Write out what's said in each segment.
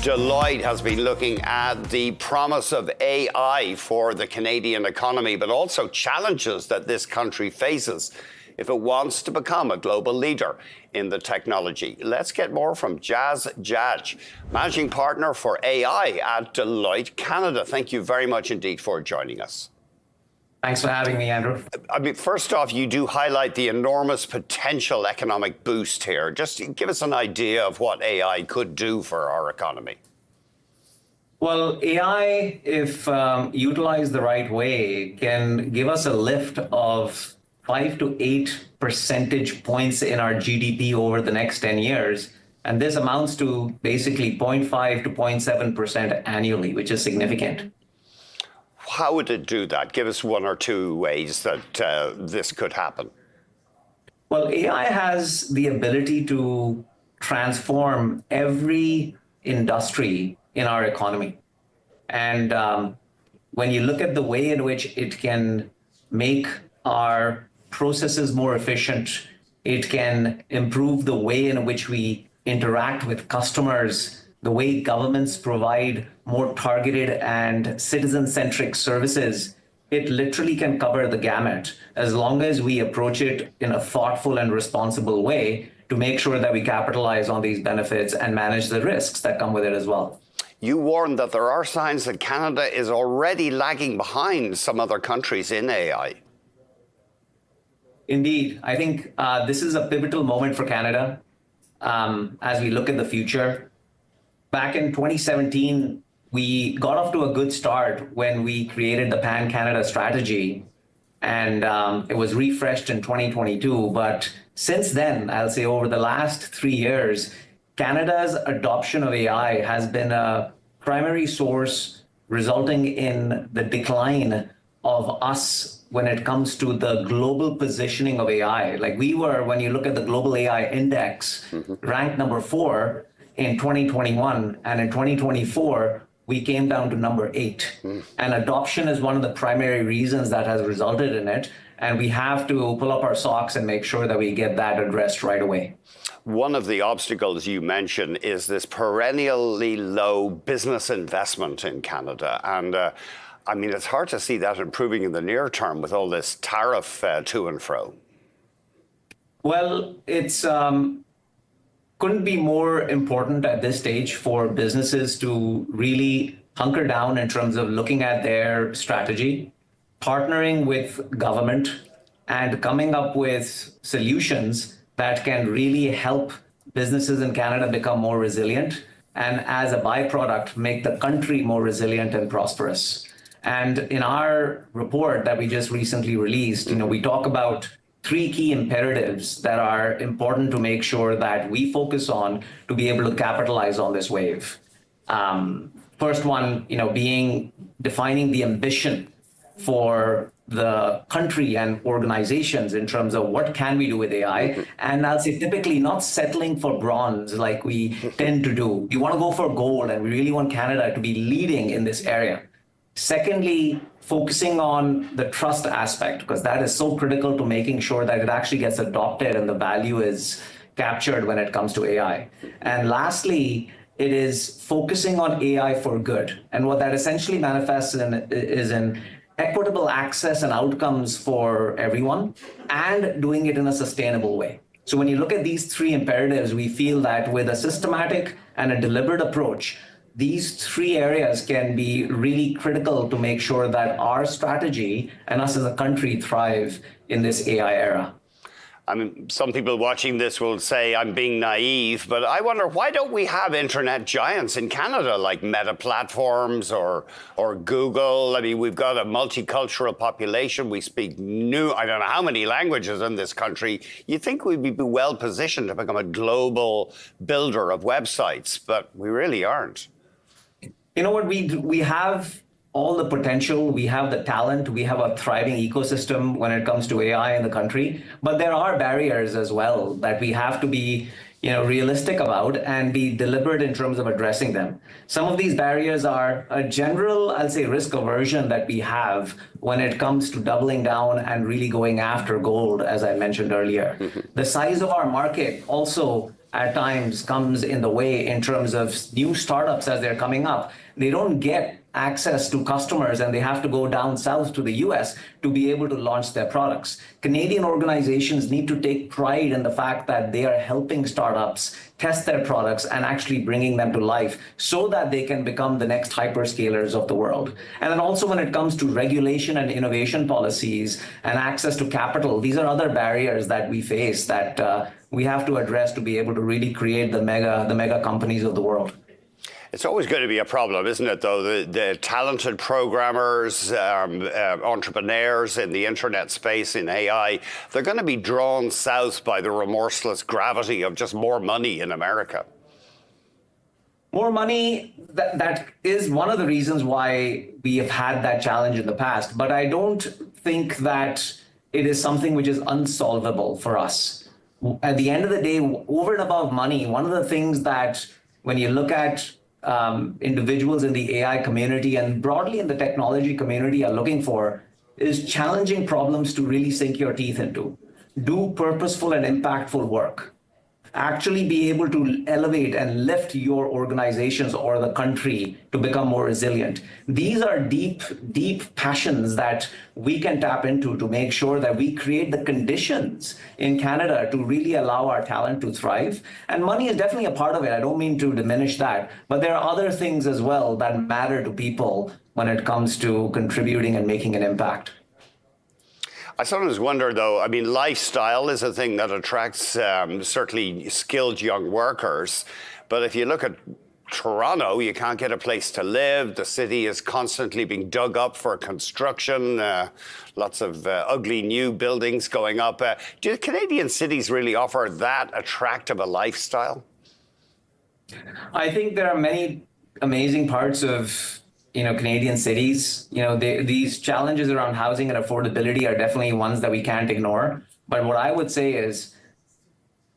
Deloitte has been looking at the promise of AI for the Canadian economy, but also challenges that this country faces if it wants to become a global leader in the technology. Let's get more from Jas Jaaj, Managing Partner for AI at Deloitte Canada. Thank you very much indeed for joining us. Thanks for having me, Andrew. I mean, first off, you do highlight the enormous potential economic boost here. Just give us an idea of what AI could do for our economy. Well, AI, if utilized the right way, can give us a lift of 5 to 8 percentage points in our GDP over the next 10 years. And this amounts to basically 0.5 to 0.7% annually, which is significant. How would it do that? Give us one or two ways that this could happen. Well, AI has the ability to transform every industry in our economy. And when you look at the way in which it can make our processes more efficient, it can improve the way in which we interact with customers, the way governments provide more targeted and citizen-centric services. It literally can cover the gamut as long as we approach it in a thoughtful and responsible way to make sure that we capitalize on these benefits and manage the risks that come with it as well. You warned that there are signs that Canada is already lagging behind some other countries in AI. Indeed, I think this is a pivotal moment for Canada as we look at the future. Back in 2017, we got off to a good start when we created the Pan-Canada strategy, and it was refreshed in 2022. But since then, I'll say over the last 3 years, Canada's adoption of AI has been a primary source resulting in the decline of us when it comes to the global positioning of AI. Like we were, when you look at the Global AI Index, ranked number 4 in 2021, and in 2024, we came down to number 8. And adoption is one of the primary reasons that has resulted in it. And we have to pull up our socks and make sure that we get that addressed right away. One of the obstacles you mentioned is this perennially low business investment in Canada. And I mean, it's hard to see that improving in the near term with all this tariff to and fro. Well, it's couldn't be more important at this stage for businesses to really hunker down in terms of looking at their strategy, partnering with government, and coming up with solutions that can really help businesses in Canada become more resilient, and as a byproduct, make the country more resilient and prosperous. And in our report that we just recently released, we talk about 3 key imperatives that are important to make sure that we focus on to be able to capitalize on this wave. First one, being defining the ambition for the country and organizations in terms of what can we do with AI. And I'll say typically not settling for bronze like we tend to do. We want to go for gold, and we really want Canada to be leading in this area. Secondly, focusing on the trust aspect, because that is so critical to making sure that it actually gets adopted and the value is captured when it comes to AI. And lastly, it is focusing on AI for good. And what that essentially manifests is in equitable access and outcomes for everyone, and doing it in a sustainable way. So when you look at these 3 imperatives, we feel that with a systematic and a deliberate approach, these 3 areas can be really critical to make sure that our strategy and us as a country thrive in this AI era. I mean, some people watching this will say I'm being naive, but I wonder, why don't we have internet giants in Canada like Meta Platforms or Google? I mean, we've got a multicultural population. We speak I don't know how many languages in this country. You'd think we'd be well positioned to become a global builder of websites, but we really aren't. You know what, we have all the potential, we have the talent, we have a thriving ecosystem when it comes to AI in the country, but there are barriers as well that we have to be realistic about and be deliberate in terms of addressing them. Some of these barriers are a general, I'll say, risk aversion that we have when it comes to doubling down and really going after gold, as I mentioned earlier. The size of our market also at times comes in the way in terms of new startups as they're coming up. They don't get access to customers and they have to go down south to the US to be able to launch their products. Canadian organizations need to take pride in the fact that they are helping startups test their products and actually bringing them to life so that they can become the next hyperscalers of the world. And then also when it comes to regulation and innovation policies and access to capital, these are other barriers that we face that we have to address to be able to really create the mega companies of the world. It's always going to be a problem, isn't it, though? The talented programmers, entrepreneurs in the internet space, in AI, they're going to be drawn south by the remorseless gravity of just more money in America. More money, that is one of the reasons why we have had that challenge in the past. But I don't think that it is something which is unsolvable for us. At the end of the day, over and above money, one of the things that when you look at individuals in the AI community and broadly in the technology community are looking for is challenging problems to really sink your teeth into. Do purposeful and impactful work. Actually be able to elevate and lift your organizations or the country to become more resilient. These are deep, deep passions that we can tap into to make sure that we create the conditions in Canada to really allow our talent to thrive. And money is definitely a part of it. I don't mean to diminish that, but there are other things as well that matter to people when it comes to contributing and making an impact. I sometimes wonder, though, I mean, lifestyle is a thing that attracts certainly skilled young workers. But if you look at Toronto, you can't get a place to live. The city is constantly being dug up for construction. Lots of ugly new buildings going up. Do Canadian cities really offer that attractive a lifestyle? I think there are many amazing parts of Canadian cities. These challenges around housing and affordability are definitely ones that we can't ignore. But what I would say is,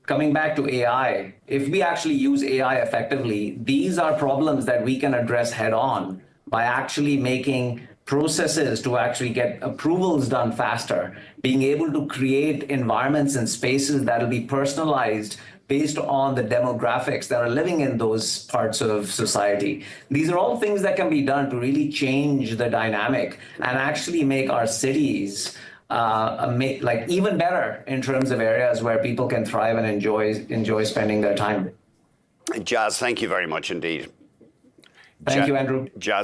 coming back to AI, if we actually use AI effectively, these are problems that we can address head on by actually making processes to actually get approvals done faster, being able to create environments and spaces that will be personalized based on the demographics that are living in those parts of society. These are all things that can be done to really change the dynamic and actually make our cities even better in terms of areas where people can thrive and enjoy spending their time. Jas, thank you very much indeed. Thank you, Andrew. Jas